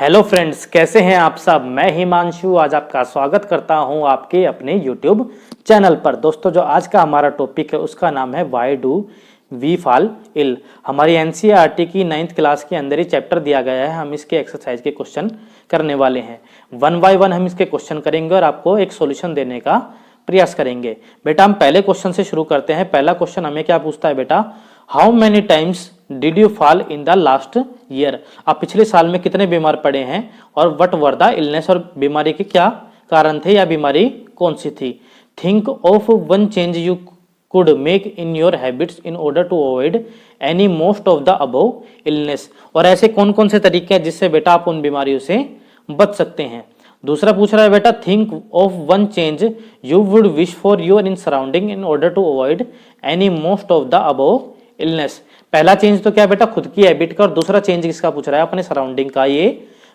Hello friends, कैसे हैं आप सब। मैं हिमांशु आज आपका स्वागत करता हूं आपके अपने यूट्यूब चैनल पर। दोस्तों, जो आज का हमारा टॉपिक है उसका नाम है why do we fall ill. हमारी एनसीईआरटी की 9th क्लास के अंदर ही चैप्टर दिया गया है। हम इसके एक्सरसाइज के क्वेश्चन करने वाले हैं। 1 बाय 1 हम इसके क्वेश्चन करेंगे और आपको एक सॉल्यूशन देने का प्रयास करेंगे। बेटा, हम पहले क्वेश्चन से शुरू करते हैं। पहला क्वेश्चन हमें क्या पूछता है बेटा, how many times did you fall in the last year. आप पिछले साल में कितने बीमार पड़े हैं और व्हाट वर द इलनेस, और बीमारी के क्या कारण थे या बीमारी कौन सी थी। Think of one change you could make in your habits in order to avoid any most of the above illness. और ऐसे कौन कौन से तरीके हैं जिससे बेटा आप उन बीमारियों से बच सकते हैं। दूसरा पूछ रहा है बेटा, think of one change you would wish for your in surrounding in order to avoid any most of the above illness. पहला चेंज तो क्या है बेटा, खुद की हैबिट का, और दूसरा चेंज किसका पूछ रहा है, अपने सराउंडिंग का। ये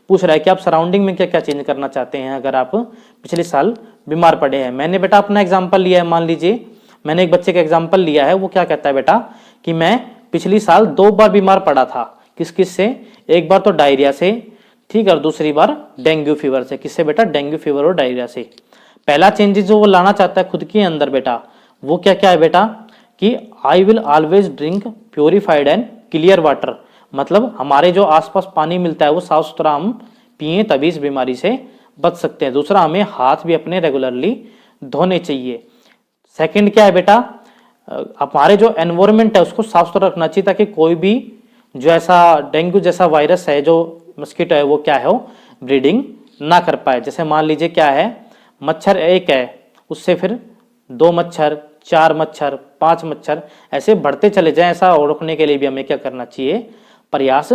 पूछ रहा है कि आप सराउंडिंग में क्या क्या चेंज करना चाहते हैं अगर आप पिछले साल बीमार पड़े हैं। मैंने बेटा अपना एग्जांपल लिया है। मान लीजिए मैंने एक बच्चे का एग्जांपल लिया है। वो क्या कहता है बेटा कि मैं पिछली साल 2 बार बीमार पड़ा था। किस किस से, एक बार तो डायरिया से, ठीक है, और दूसरी बार डेंगू फीवर से। किससे बेटा, डेंगू फीवर और डायरिया से। पहला चेंजेस जो वो लाना चाहता है खुद के अंदर बेटा, वो क्या क्या है बेटा कि I will always drink purified and clear water. मतलब हमारे जो आसपास पानी मिलता है वो साफ सुथरा हम पिए, तभी इस बीमारी से बच सकते हैं। दूसरा, हमें हाथ भी अपने रेगुलरली धोने चाहिए। सेकंड क्या है बेटा, हमारे जो एनवायरमेंट है उसको साफ सुथरा रखना चाहिए ताकि कोई भी जो ऐसा डेंगू जैसा वायरस है, जो मस्कीटो है, वो क्या है, वो ब्रीडिंग ना कर पाए। जैसे मान लीजिए क्या है, मच्छर एक है, उससे फिर 2 मच्छर, 4 मच्छर, 5 मच्छर ऐसे बढ़ते चले जाएं। ऐसा रोकने के लिए भी हमें क्या करना चाहिए, प्रयास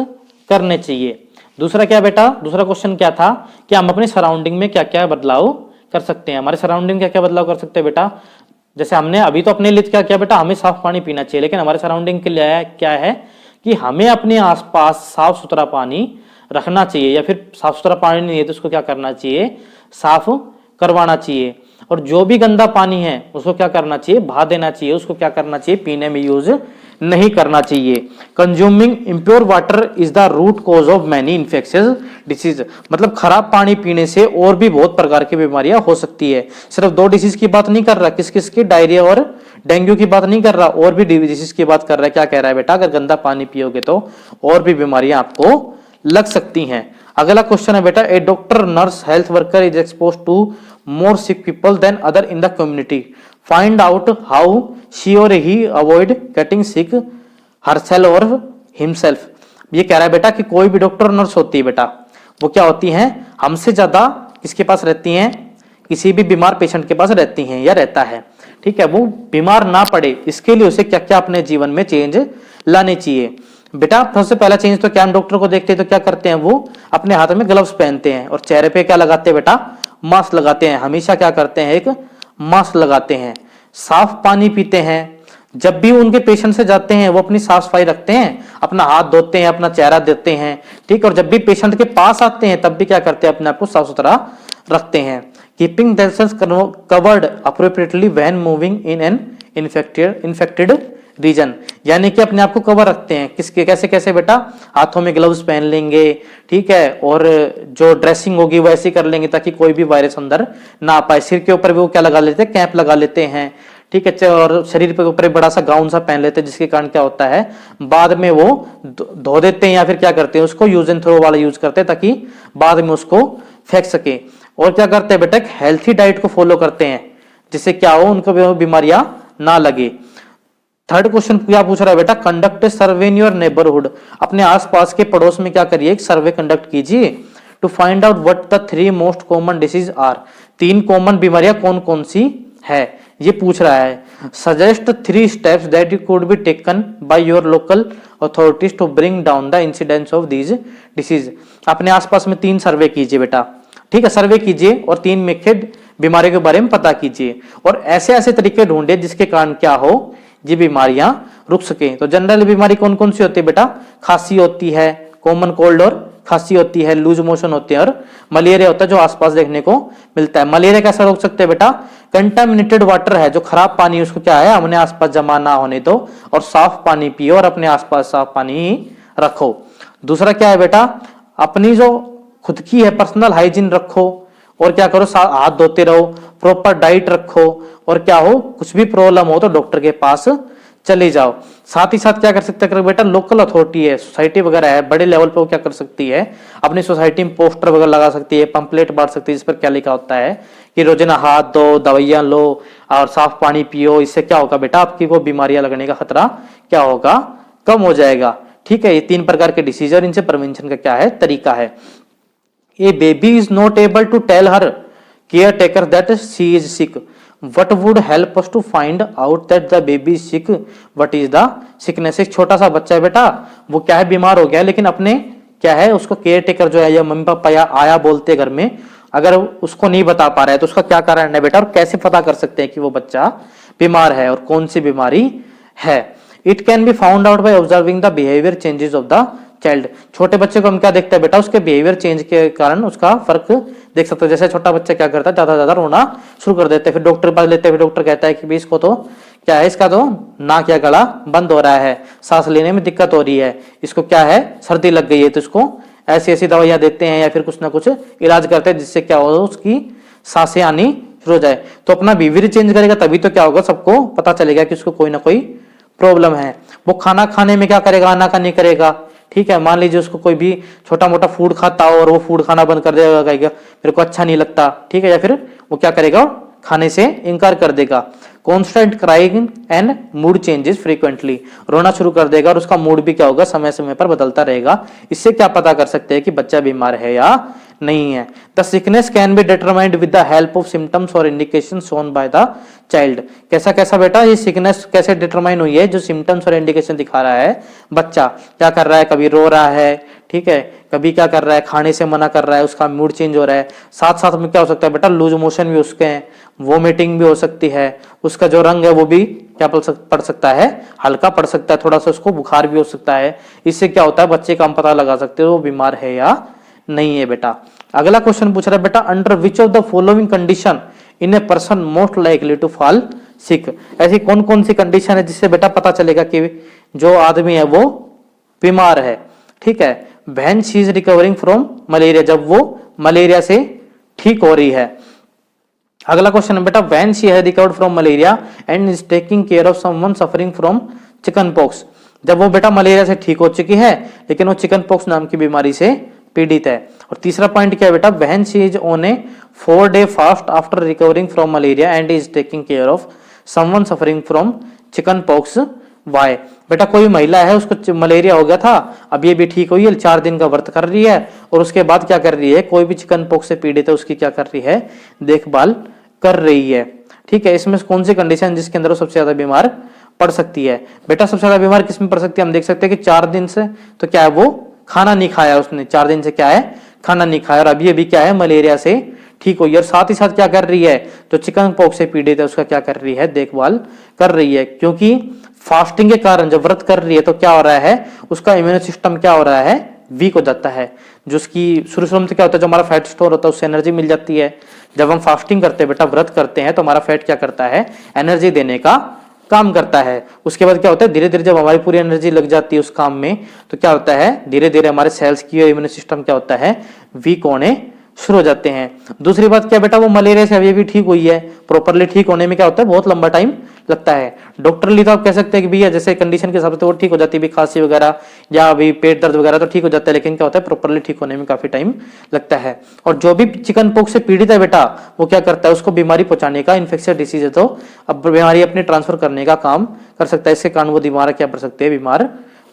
करने चाहिए। दूसरा क्या बेटा, दूसरा क्वेश्चन क्या था कि हम अपने सराउंडिंग में क्या क्या बदलाव कर सकते हैं। हमारे सराउंडिंग में क्या क्या बदलाव कर सकते हैं बेटा। जैसे हमने अभी तो अपने लिए क्या किया बेटा, हमें साफ पानी पीना चाहिए, लेकिन हमारे सराउंडिंग के लिए क्या है कि हमें अपने आसपास साफ सुथरा पानी रखना चाहिए, या फिर साफ सुथरा पानी नहीं है तो उसको क्या करना चाहिए, साफ करवाना चाहिए। और जो भी गंदा पानी है उसको क्या करना चाहिए, बहा देना चाहिए। उसको क्या करना चाहिए, पीने में यूज नहीं करना चाहिए। Consuming impure water is the root cause of many infectious disease. मतलब खराब पानी पीने से और भी बहुत प्रकार की बीमारियां हो सकती है। सिर्फ 2 डिसीज की बात नहीं कर रहा, किस किस की, डायरिया और डेंगू की बात नहीं कर रहा, और भी डिसीज की बात कर रहा है। क्या कह रहा है बेटा, अगर गंदा पानी पियोगे तो और भी बीमारियां आपको लग सकती हैं। अगला क्वेश्चन है बेटा, a doctor, nurse, health worker is expose to more sick people than other in the community. Find out how she or he avoid getting sick herself or himself. ये कह रहा है बेटा कि कोई भी डॉक्टर नर्स होती है बेटा, वो क्या होती हैं, हमसे ज्यादा किसके पास रहती हैं, किसी भी बीमार पेशेंट के पास रहती हैं या रहता है। ठीक है, वो बीमार ना पड़े इसके लिए उसे क्या क्या अपने जीवन में चेंज लाने चाहिए। बेटा सबसे पहला चेंज तो क्या, हम डॉक्टर को देखते हैं तो क्या करते हैं, वो अपने हाथ में ग्लव्स पहनते हैं और चेहरे पे क्या लगाते हैं बेटा, मास्क लगाते हैं। हमेशा क्या करते हैं, एक मास्क लगाते हैं। साफ पानी पीते हैं। जब भी उनके पेशेंट से जाते हैं वो अपनी साफ सफाई रखते हैं, अपना हाथ धोते हैं, अपना चेहरा धोते हैं। ठीक, और जब भी पेशेंट के पास आते हैं तब भी क्या करते हैं, अपने आप को साफ सुथरा रखते हैं। Keeping themselves covered appropriately when moving in an infected region, यानी कि अपने आप को कवर रखते हैं। किसके कैसे कैसे बेटा, हाथों में ग्लव्स पहन लेंगे, ठीक है, और जो ड्रेसिंग होगी वो ऐसी कर लेंगे ताकि कोई भी वायरस अंदर ना आ पाए। सिर के ऊपर भी वो क्या लगा लेते हैं, कैप लगा लेते हैं। ठीक है, और शरीर के ऊपर बड़ा सा गाउन सा पहन लेते हैं, जिसके कारण क्या होता है, बाद में वो धो देते हैं या फिर क्या करते हैं, उसको यूज एंड थ्रो वाला यूज करते हैं ताकि बाद में उसको फेंक सके। और क्या करते हैं बेटा, हेल्थी डाइट को फॉलो करते हैं जिससे क्या हो, उनको बीमारियां ना लगे। थर्ड क्वेश्चन क्या पूछ रहा है बेटा, conduct survey in your neighbourhood. अपने आसपास के पड़ोस में क्या करिए, एक सर्वे कंडक्ट कीजिए to find out what the 3 most common disease are. 3 common बीमारियां कौन कौन सी है ये पूछ रहा है। Suggest 3 steps that you could be taken by your local authorities to bring down the incidence of these disease. अपने आसपास में 3 सर्वे कीजिए बेटा, ठीक है, सर्वे कीजिए और 3 मुख्य बीमारियों के बारे में पता कीजिए और ऐसे ऐसे तरीके ढूंढिए जिसके कारण क्या हो, ये बीमारियां रुक सके। तो जनरल बीमारी कौन कौन सी होती है बेटा, खांसी होती है, कॉमन कोल्ड और खांसी होती है, लूज मोशन होते हैं, और मलेरिया होता है जो आसपास देखने को मिलता है। मलेरिया कैसे रोक सकते हैं बेटा, कंटामिनेटेड वाटर है, जो खराब पानी उसको क्या है, हमने आसपास जमा ना होने दो और साफ पानी पियो और अपने आसपास साफ पानी ही रखो। दूसरा क्या है बेटा, अपनी जो खुद की है पर्सनल हाइजीन रखो, और क्या करो, हाथ धोते रहो, प्रॉपर डाइट रखो, और क्या हो कुछ भी प्रॉब्लम हो तो डॉक्टर के पास चले जाओ। साथ ही साथ क्या कर सकते हैं बेटा, लोकल अथॉरिटी है, सोसाइटी वगैरह है, बड़े लेवल पे वो क्या कर सकती है, अपनी सोसाइटी में पोस्टर वगैरह लगा सकती है, पंपलेट बांट सकती है, जिस पर क्या लिखा होता है कि रोजाना हाथ धो, दवाइयां लो और साफ पानी पियो। इससे क्या होगा बेटा, आपकी को बीमारियां लगने का खतरा क्या होगा, कम हो जाएगा। ठीक है, ये 3 प्रकार के डिसीज और इनसे प्रिवेंशन का क्या है, तरीका है। A baby is not able to tell her caretaker that she is sick. What would help us to find out that the baby is sick? What is the sickness? एक छोटा सा बच्चा है बेटा, वो क्या है, बीमार हो गया, लेकिन अपने क्या है, उसको केयर टेकर जो है या मम्मी पापा या आया बोलते घर में, अगर उसको नहीं बता पा रहा है तो उसका क्या कारण है बेटा, और कैसे पता कर सकते हैं कि वो बच्चा बीमार है और कौन सी बीमारी है। It can be found out by observing the behaviour changes of the child. छोटे बच्चे को हम क्या देखते हैं बेटा, उसके बिहेवियर चेंज के कारण उसका फर्क देख सकते हैं। जैसे छोटा बच्चा क्या करता है, ज्यादा ज्यादा रोना शुरू कर देते हैं, फिर डॉक्टर के पास लेते हैं, फिर डॉक्टर कहता है कि इसको तो क्या है, इसका तो नाक या गला बंद हो रहा है, सांस लेने में दिक्कत हो रही है, इसको क्या है, सर्दी लग गई है, तो इसको ऐसी ऐसी दवाइयां देते हैं या फिर कुछ ना कुछ इलाज करते हैं जिससे क्या हो, उसकी सांसें आनी शुरू हो जाए। तो अपना बिहेवियर चेंज करेगा तभी तो क्या होगा, सबको पता चलेगा कि उसको कोई ना कोई प्रॉब्लम है। वो खाना खाने में क्या करेगा, आनाकानी करेगा। ठीक है, मान लीजिए उसको कोई भी छोटा मोटा फूड खाता हो और वो फूड खाना बंद कर देगा, कहेगा मेरे को अच्छा नहीं लगता। ठीक है, या फिर वो क्या करेगा, खाने से इनकार कर देगा। Constant crying and mood changes frequently, रोना शुरू कर देगा और उसका मूड भी क्या होगा, समय समय पर बदलता रहेगा। इससे क्या पता कर सकते हैं कि बच्चा बीमार है या नहीं है। The sickness can be determined with the help of symptoms और indication shown by the child. कैसा कैसा बेटा, ये सिकनेस कैसे डिटरमाइन हुई है, जो सिम्टम्स और इंडिकेशन दिखा रहा है बच्चा, क्या कर रहा है, कभी रो रहा है, ठीक है, कभी क्या कर रहा है, खाने से मना कर रहा है, उसका मूड चेंज हो रहा है। साथ साथ में क्या हो सकता है बेटा, लूज मोशन भी उसके हैं, वोमिटिंग भी हो सकती है, उसका जो रंग है वो भी क्या पड़ सकता है, हल्का पड़ सकता है, थोड़ा सा उसको बुखार भी हो सकता है। इससे क्या होता है, बच्चे का हम पता लगा सकते हो वो बीमार है या नहीं है बेटा। अगला क्वेश्चन पूछ रहा है बेटा, under which of the following condition in a person most likely to fall sick. ऐसी कौन कौन सी कंडीशन है जिससे बेटा पता चलेगा कि जो आदमी है वो बीमार है। ठीक है, when she is recovering from malaria, जब वो मलेरिया से ठीक हो रही है। अगला क्वेश्चन है बेटा, when she has recovered from malaria and is taking care of someone suffering from chicken pox. जब वो बेटा मलेरिया से ठीक हो चुकी है लेकिन वो चिकन पॉक्स नाम की बीमारी से पीड़ित है। और तीसरा पॉइंट क्या है बेटा, when she is on a 4-day fast after recovering from malaria and is taking care of someone suffering from chicken pox why. बेटा कोई महिला है, उसको मलेरिया हो गया था, अब ये भी ठीक हुई है, 4 दिन का व्रत कर रही है और उसके बाद क्या कर रही है, कोई भी चिकन पॉक्स से पीड़ित है उसकी क्या कर रही है, देखभाल कर रही है। ठीक है, इसमें कौन सी कंडीशन जिसके अंदर वो सबसे ज्यादा बीमार पड़ सकती है। बेटा सबसे ज्यादा बीमार किसमें पड़ सकती है, हम देख सकते हैं कि 4 दिन से तो क्या है, वो खाना नहीं खाया उसने, 4 दिन से क्या है, खाना नहीं खाया, और अभी अभी क्या है, मलेरिया से ठीक हुई। और साथ ही साथ क्या कर रही है, जो चिकन पॉक्स से पीड़ित है उसका क्या कर रही है, देखभाल कर रही है। क्योंकि फास्टिंग के कारण जब व्रत कर रही है तो क्या हो रहा है, उसका इम्यून सिस्टम क्या हो रहा है, वीक हो जाता है। जो उसकी शुरू में क्या होता है, जो हमारा फैट स्टोर होता है उससे एनर्जी मिल जाती है। जब हम फास्टिंग करते हैं बेटा, व्रत करते हैं, तो हमारा फैट क्या करता है, एनर्जी देने का काम करता है। उसके बाद क्या होता है, धीरे धीरे जब हमारी पूरी एनर्जी लग जाती है उस काम में, तो क्या होता है, धीरे धीरे हमारे सेल्स की इम्यून सिस्टम क्या होता है, वीक होने शुरू हो जाते हैं। दूसरी बात क्या बेटा, वो मलेरिया से अभी भी ठीक हुई है, प्रॉपरली ठीक होने में क्या होता है, बहुत लंबा टाइम लगता है। डॉक्टरली तो आप कह सकते हैं कि भैया जैसे कंडीशन के हिसाब से वो ठीक हो जाती है, भी खांसी वगैरह या अभी पेट दर्द वगैरह तो ठीक हो जाता है, लेकिन क्या होता है, प्रॉपरली ठीक होने में काफी टाइम लगता है। और जो भी चिकन पॉक्स से पीड़ित है बेटा, वो क्या करता है, उसको बीमारी पहुंचाने का, इन्फेक्शियस डिसीज है तो अब बीमारी अपने ट्रांसफर करने का काम कर सकता है। इसके कारण वो बीमार क्या पड़ सकते हैं, बीमार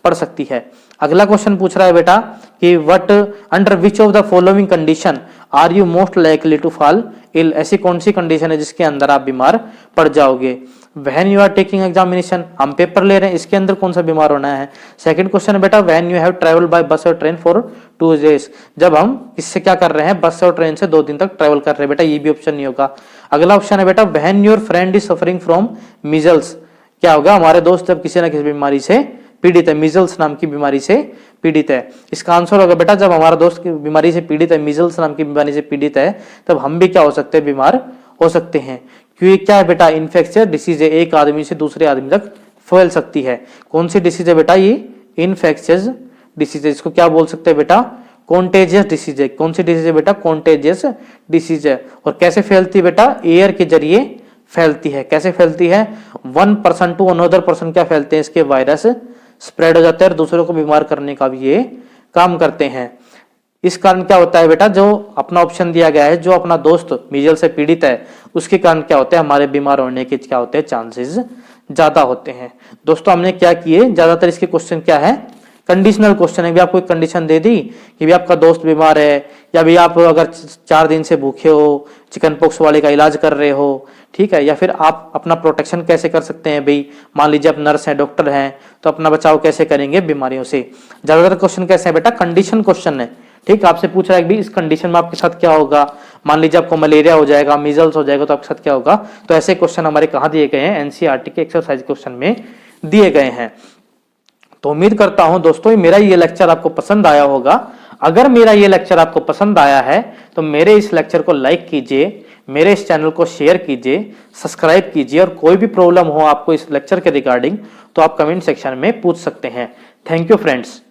पड़ सकती है। अगला क्वेश्चन पूछ रहा है बेटा कि what under which of the following condition are you most likely to fall ill. ऐसी कौन सी कंडीशन है जिसके अंदर आप बीमार पड़ जाओगे। When you are taking examination, हम पेपर ले रहे हैं, इसके अंदर कौन सा बीमार होना है। सेकंड क्वेश्चन है बेटा, when you have travel by बस और ट्रेन फॉर 2 days, जब हम इससे क्या कर रहे हैं, बस और ट्रेन से 2 दिन तक ट्रैवल कर रहे हैं बेटा, ये भी ऑप्शन नहीं होगा। अगला ऑप्शन है बेटा, when your friend is suffering from measles, क्या होगा, हमारे दोस्त जब किसी ना किसी बीमारी से पीड़ित है, मीजल्स नाम की बीमारी से पीड़ित है। इसका आंसर होगा बेटा, जब हमारा दोस्त की बीमारी से पीड़ित है, मीजल्स नाम की बीमारी से पीड़ित है, तब हम भी क्या हो सकते हैं, बीमार हो सकते हैं। क्योंकि क्या है बेटा, इन्फेक्शियस डिसीज है, एक आदमी से दूसरे आदमी तक फैल सकती है। कौन सी डिसीज है बेटा, ये इन्फेक्शियस डिसीज है। इसको क्या बोल सकते हैं बेटा, कॉन्टेजियस डिसीज है। कौन सी डिसीज है बेटा? कॉन्टेजियस डिसीज है। और कैसे फैलती है बेटा? एयर के जरिए फैलती है। कैसे फैलती है? 1% टू अनदर पर्सन क्या फैलते हैं इसके वायरस स्प्रेड हो जाते हैं और दूसरों को बीमार करने का भी ये काम करते हैं। इस कारण क्या होता है बेटा, जो अपना ऑप्शन दिया गया है, जो अपना दोस्त मीजल से पीड़ित है उसके कारण क्या होता है, हमारे बीमार होने के क्या होते हैं चांसेस ज्यादा होते हैं। दोस्तों हमने क्या किए, ज्यादातर इसके क्वेश्चन क्या है, कंडीशनल क्वेश्चन है। भी आपको एक कंडीशन दे दी कि भी आपका दोस्त बीमार है, या भी आप अगर 4 दिन से भूखे हो, चिकन पॉक्स वाले का इलाज कर रहे हो, ठीक है, या फिर आप अपना प्रोटेक्शन कैसे कर सकते हैं भाई, मान लीजिए आप नर्स हैं, डॉक्टर हैं, तो अपना बचाव कैसे करेंगे बीमारियों से। ज्यादातर क्वेश्चन कैसे है बेटा? कंडीशन क्वेश्चन है। ठीक, आपसे पूछ रहा है कि इस कंडीशन में आपके साथ क्या होगा, मान लीजिए आपको मलेरिया हो जाएगा, मीजल्स हो जाएगा, तो आपके साथ क्या होगा। तो ऐसे क्वेश्चन हमारे कहाँ दिए गए हैं? एनसीईआरटी के एक्सरसाइज क्वेश्चन में दिए गए हैं। तो उम्मीद करता हूं दोस्तों मेरा ये लेक्चर आपको पसंद आया होगा। अगर मेरा ये लेक्चर आपको पसंद आया है तो मेरे इस लेक्चर को लाइक कीजिए, मेरे इस चैनल को शेयर कीजिए, सब्सक्राइब कीजिए, और कोई भी प्रॉब्लम हो आपको इस लेक्चर के रिगार्डिंग तो आप कमेंट सेक्शन में पूछ सकते हैं। Thank you friends.